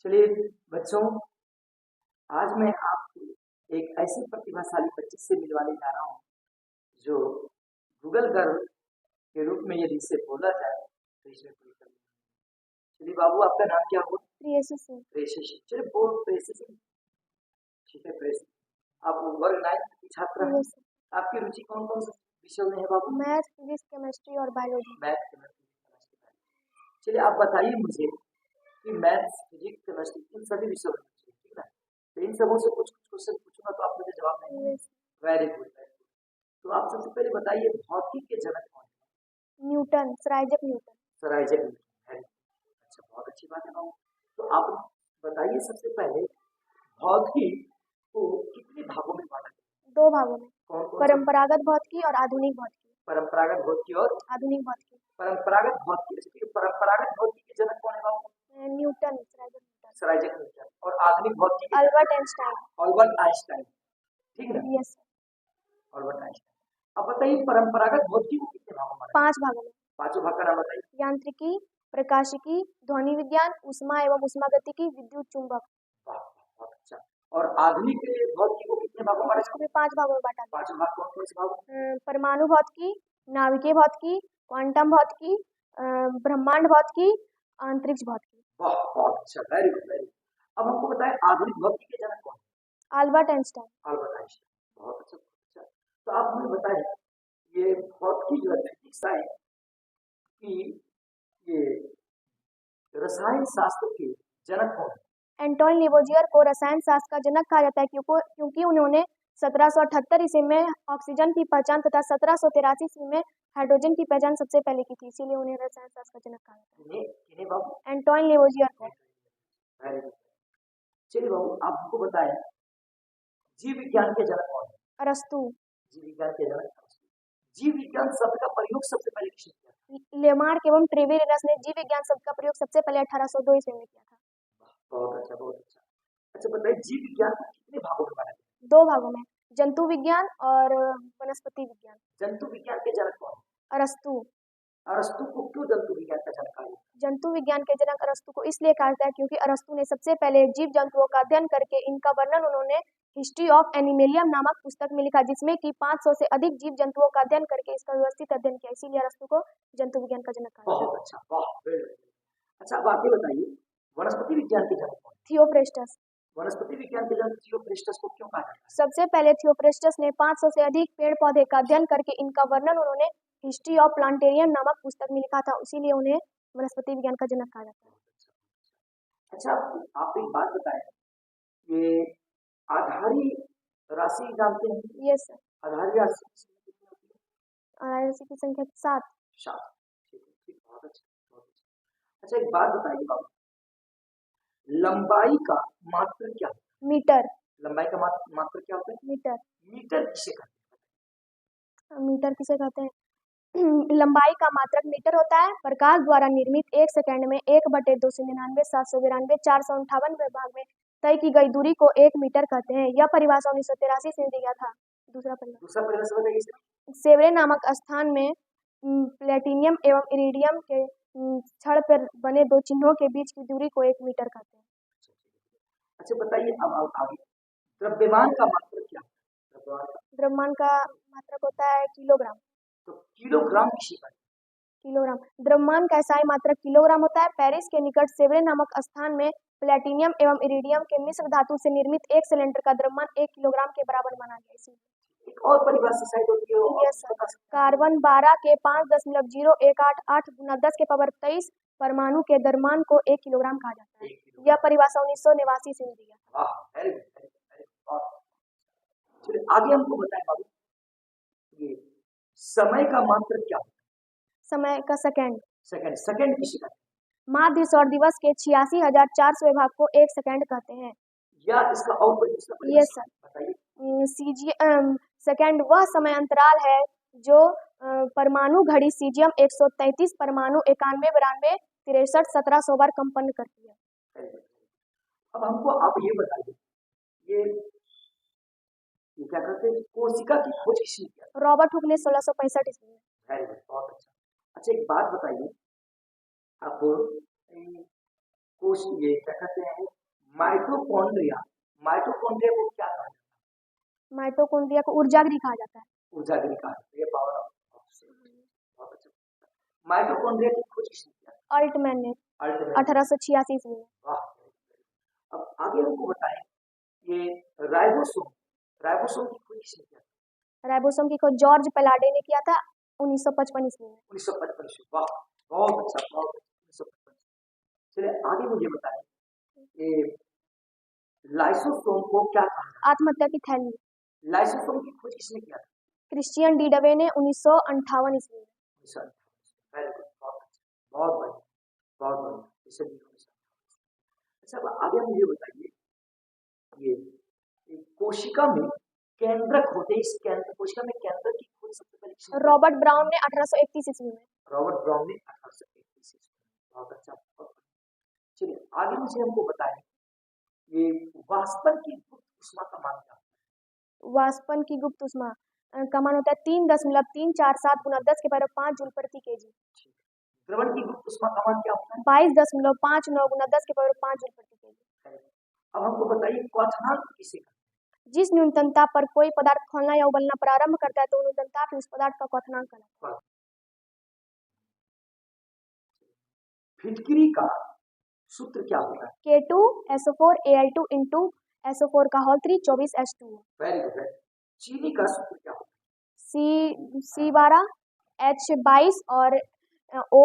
चलिए बच्चों, आज मैं आपको एक ऐसे प्रतिभाशाली बच्चे से मिलवाने जा रहा हूँ जो गूगल गर्ल के रूप में यदि इसे बोला जाए तो इसमें कोई कमी नहीं। चलिए बाबू, आपका नाम क्या हुआ? प्रियसी सिंह। प्रेषी सिंह। चलिए बोल प्रेषी सिंह। ठीक है प्रेषी, आप वर्ग 9 की छात्रा हैं। Yes sir. आपकी रुचि कौन कौन से विषयों में है बाबू? मैथ, फिजिक्स, केमिस्ट्री और बायोलॉजी। Math, chemistry, chemistry. चलिए आप बताइए मुझे कि मैथ्स, फिजिक्स, केमिस्ट्री इन सभी विषयों में रुचि है, ठीक है? तो इन सबों से कुछ कुछ क्वेश्चन पूछूंगा तो आप मुझे जवाब देंगे। Yes. Very good, very good. तो आप सबसे पहले बताइए भौतिकी के जनक कौन है? Newton, sir Isaac Newton. Sir Isaac Newton. Very good. अच्छा, बहुत अच्छी बात है बाबू। तो आप बताइए सबसे पहले भौतिकी को कितने भागों में बांटा गया? 2 भागों में, कौन कौन से? परंपरागत भौतिकी और आधुनिक भौतिकी। परंपरागत भौतिकी और आधुनिक भौतिकी। परंपरागत भौतिकी। अच्छा, परंपरागत भौतिकी के जनक कौन है बाबू? Newton, sir Isaac Newton. Sir Isaac Newton. और आधुनिक भौतिकी के अल्बर्ट आइंस्टाइन। Albert Einstein. ठीक है ना? Yes sir. Albert Einstein. अब बताइए परंपरागत भौतिकी को कितने भागों में बांटा? 5 भागों में, पांचों भाग का नाम बताइए। यांत्रिकी, प्रकाशिकी, ध्वनि विज्ञान, ऊष्मा एवं ऊष्मागतिकी, विद्युत चुंबक। वाह, बहुत अच्छा। और आधुनिक भौतिकी को कितने भागों में बांटा? इसको भी 5 भागों में बांटा गया। पांचों भाग कौन कौन से भाग? परमाणु भौतिकी, नाभिकीय भौतिकी, क्वांटम भौतिकी, ब्रह्मांड भौतिकी, अंतरिक्ष भौतिकी। वाह, बहुत अच्छा, वेरी गुड, वेरी गुड। अब हमको बताएं आधुनिक भौतिकी के जनक कौन? Albert Einstein. Albert Einstein. बहुत अच्छा, बहुत अच्छा। तो आप हमें बताएं ये भौतिकी जो है फिजिक्स है कि ये रसायन शास्त्र के जनक कौन है? एंटोइन लेवोजियर को रसायन शास्त्र का जनक कहा जाता है क्योंकि उन्होंने 1778 ईस्वी में ऑक्सीजन की पहचान तथा 1783 ईस्वी में हाइड्रोजन की पहचान सबसे पहले की थी, इसीलिए उन्हें रसायन शास्त्र का जनक कहा जाता किन्हें किन्हें बाबू? है। एंटोइन लेवोजियर को। Very good. चलिए बाबू, आप हमको बताएं जीव विज्ञान के जनक कौन है? अरस्तु। जीव विज्ञान के जनक अरस्तु। जीव विज्ञान शब्द का प्रयोग सबसे पहले किसने किया था? लेमार्क एवं ट्रेवेरियस ने जीव विज्ञान शब्द का प्रयोग सबसे पहले 1802 ईस्वी में किया था। बहुत अच्छा, बहुत अच्छा। अच्छा बताइए जीव विज्ञान को कितने भागों में बांटा गया? 2 भागों में, जंतु विज्ञान और वनस्पति विज्ञान। जंतु विज्ञान के जनक कौन है? अरस्तु। अरस्तु को क्यों जंतु विज्ञान का जनक कहा? जंतु विज्ञान के जनक अरस्तु को इसलिए कहा जाता है क्योंकि अरस्तु ने सबसे पहले जीव जंतुओं का अध्ययन करके इनका वर्णन उन्होंने हिस्ट्री ऑफ एनिमेलियम नामक पुस्तक में लिखा, जिसमें कि 500 से अधिक जीव जंतुओं का अध्ययन करके इसका व्यवस्थित अध्ययन किया, इसीलिए अरस्तु को जंतु विज्ञान का जनक कहा जाता है। बहुत अच्छा, वाह, वेरी गुड। अच्छा, अब आप ये बताइए वनस्पति विज्ञान के जनक कौन है? थियोफ्रेस्टस। वनस्पति विज्ञान के जनक थियोफ्रेस्टस को क्यों कहा जाता है? सबसे पहले थियोफ्रेस्टस ने 500 से अधिक पेड़ पौधे का अध्ययन करके इनका वर्णन उन्होंने हिस्ट्री ऑफ प्लांटेरियम नामक पुस्तक में लिखा था, इसीलिए उन्हें वनस्पति विज्ञान का जनक कहा जाता है। अच्छा, आप एक बात बताएं, ये आधारी राशि जानते हैं? Yes sir. आधारी राशि राशि की संख्या 7। 7। ठीक है, ठीक, बहुत अच्छा, बहुत अच्छा। अच्छा, एक बात बताइए बाबू, लंबाई का मात्र क्या होता है? मीटर। लंबाई का मात्र क्या होता है? मीटर। मीटर किसे कहते हैं? मीटर किसे कहते हैं? लंबाई का मात्रक मीटर होता है। प्रकाश द्वारा निर्मित 1 सेकंड में 1/299 792 458 भाग में तय की गई दूरी को 1 मीटर कहते हैं। यह परिभाषा 1983 से दिया था। दूसरा परिभाषा बताइए। सेवरे नामक स्थान में प्लेटिनियम एवं इरिडियम के छड़ पर बने 2 चिन्हों के बीच की दूरी को 1 मीटर कहते हैं। अच्छा बताइए, अब आगे द्रव्यमान का मात्रक क्या है? द्रव्यमान का मात्रक होता है किलोग्राम। तो किलोग्राम किसे कहते हैं? किलोग्राम। द्रव्यमान का SI मात्रक किलोग्राम होता है। पेरिस के निकट सेवरे नामक स्थान में प्लेटिनियम एवं इरिडियम के मिश्र धातु से निर्मित एक सिलेंडर का द्रव्यमान 1 किलोग्राम के बराबर माना गया। इसी एक और परिभाषा शायद होती है। Yes sir. कार्बन 12 के 5.0188 गुना 10 के पावर 23 परमाणु के द्रव्यमान को 1 किलोग्राम कहा जाता है। यह परिभाषा 1989 से दी गई। चलिए आगे हमको बताएं बाबू, ये समय का मात्रक क्या होता है? समय का सेकंड। सेकंड, सेकंड किसे कहते हैं? माध्य सौर दिवस के 86,400 भाग को 1 सेकंड कहते हैं। या इसका और कोई यस सर। बताइए। सेकंड वह समय अंतराल है जो परमाणु घड़ी सीजियम 133 परमाणु 91 92 63 1700 बार कंपन करती है। अब हमको आप ये बताइए, ये क्या कहते हैं, कोशिका की खोज किसने किया? रॉबर्ट हुक ने 1665 ईस्वी में। वेरी गुड, बहुत अच्छा। अच्छा, एक बात बताइए, आप कोश ये क्या कहते हैं, माइटोकॉन्ड्रिया। माइटोकॉन्ड्रिया को क्या कहा जाता है? माइटोकॉन्ड्रिया को ऊर्जागृह कहा जाता है। ऊर्जागृह कहा जाता है। ये पावर ऑफ बहुत अच्छा। माइटोकॉन्ड्रिया की खोज किसने किया? अल्टमैन ने अल्टमैन। 1886 ईस्वी में। वाह। अब आगे हमको बताएं, ये राइबोसोम, राइबोसोम की खोज किसने किया? राइबोसोम की खोज जॉर्ज पेलाडे ने किया था 1955 ईस्वी में। 1955 ईस्वी। वाह, बहुत अच्छा, बहुत अच्छा। 1955। चलिए आगे मुझे बताएं, ये लाइसोसोम को क्या कहा जाता है? आत्महत्या की थैली। लाइसोसोम की खोज किसने किया था? क्रिश्चियन डी डवे ने 1958 ईस्वी में। वेरी गुड, बहुत अच्छा, बहुत बढ़िया, बहुत बढ़िया। इसे भी अच्छा, अब आगे मुझे बताइए, ये कोशिका में केंद्रक होते हैं, इस केंद्र कोशिका में केंद्रक की खोज सबसे पहले किसने की? रॉबर्ट ब्राउन ने 1831 ईस्वी में। रॉबर्ट ब्राउन ने 1831 ईस्वी में। बहुत अच्छा, बहुत बढ़िया। चलिए आगे मुझे हमको बताएं, ये वाष्पन की गुप्त ऊष्मा का मान क्या होता है? वाष्पन की गुप्त ऊष्मा का मान होता है 3.347 गुना 10 के पावर 5 जूल प्रति केजी। द्रवण की गुप्त ऊष्मा का मान क्या होता है? 22.59 गुना 10 के पावर 5 जूल प्रति केजी। अब हमको बताइए क्वथनांक किसे कहते हैं? जिस न्यूनतम ताप पर कोई पदार्थ खोलना या उबलना प्रारंभ करता है तो न्यूनतम ताप ही उस पदार्थ का क्वथनांक कहलाता है। फिटकरी का सूत्र क्या होता है? K2SO4 Al2 into SO4 का होल 3 24H2O। Very good. चीनी का सूत्र क्या होता है? C12H22 और O